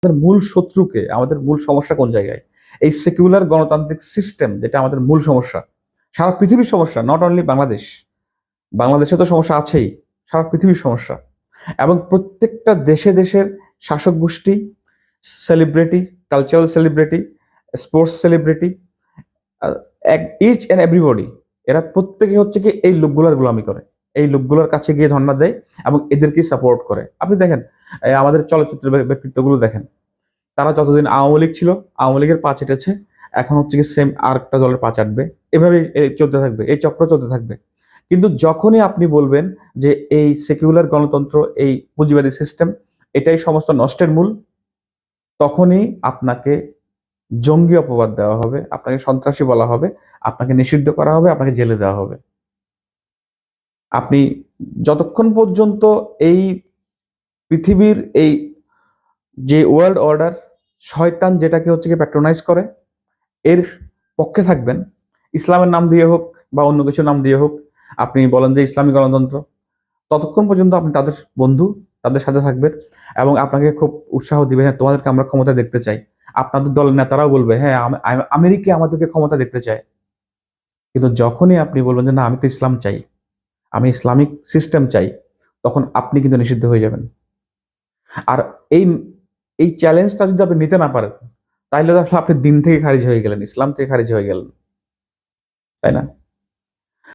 আমাদের মূল শত্রুকে, আমাদের মূল সমস্যা কোন জায়গায়? এই সেকুলার গণতান্ত্রিক সিস্টেম যেটা আমাদের মূল সমস্যা, সারা পৃথিবীর সমস্যা, নট অনলি বাংলাদেশ। বাংলাদেশে তো সমস্যা আছেই, সারা পৃথিবীর সমস্যা। এবং প্রত্যেকটা দেশে দেশের শাসক গোষ্ঠী, celebrity, cultural celebrity, sports celebrity, each and everybody, এরা প্রত্যেকে হচ্ছে কি এই লোকগুলোর গোলামি করে, এই লোকগুলোর কাছে গিয়ে ধর্ণা দেয় এবং এদেরকে সাপোর্ট করে। আপনি দেখেন, আমাদের চলচ্চিত্র ব্যক্তিত্বগুলো দেখেন, তারা যতদিন আওয়ামী লীগ ছিল, আওয়ামী লীগের পা চেটেছে, এখন হচ্ছে কি সেম আর একটা দলের পা চাটবে, এভাবে চলতে থাকবে, এই চক্র চলতে থাকবে। কিন্তু যখনই আপনি বলবেন যে এই সেকুলার গণতন্ত্র, এই পুঁজিবাদী সিস্টেম, এটাই সমস্ত নষ্টের মূল, তখনই আপনাকে জঙ্গি অপবাদ দেওয়া হবে, আপনাকে সন্ত্রাসী বলা হবে, আপনাকে নিষিদ্ধ করা হবে, আপনাকে জেলে দেওয়া হবে। আপনি যতক্ষণ পর্যন্ত এই পৃথিবীর এই যে ওয়ার্ল্ড অর্ডার, শয়তান যেটাকে হচ্ছে কি প্যাট্রোনাইজ করে, এর পক্ষে থাকবেন, ইসলামের নাম দিয়ে হোক বা অন্য কিছু নাম দিয়ে হোক, আপনি বলেন যে ইসলামী গণতন্ত্র, ততক্ষণ পর্যন্ত আপনি তাদের বন্ধু, তাদের সাথে থাকবেন এবং আপনাকে খুব উৎসাহ দিবে, হ্যাঁ তোমাদেরকে আমরা ক্ষমতা দেখতে চাই। আপনাদের দলের নেতারাও বলবে, হ্যাঁ আমেরিকা আমাদেরকে ক্ষমতা দেখতে চায়। কিন্তু যখনই আপনি বলবেন যে না, আমি তো ইসলাম চাই, আমি ইসলামিক সিস্টেম চাই, তখন আপনি কিন্তু নিষিদ্ধ হয়ে যাবেন। আর এই এই চ্যালেঞ্জটা যদি আপনি নিতে না পারেন, তাহলে তো আসলে আপনি দিন থেকে খারিজ হয়ে গেলেন, ইসলাম থেকে খারিজ হয়ে গেলেন, তাই না?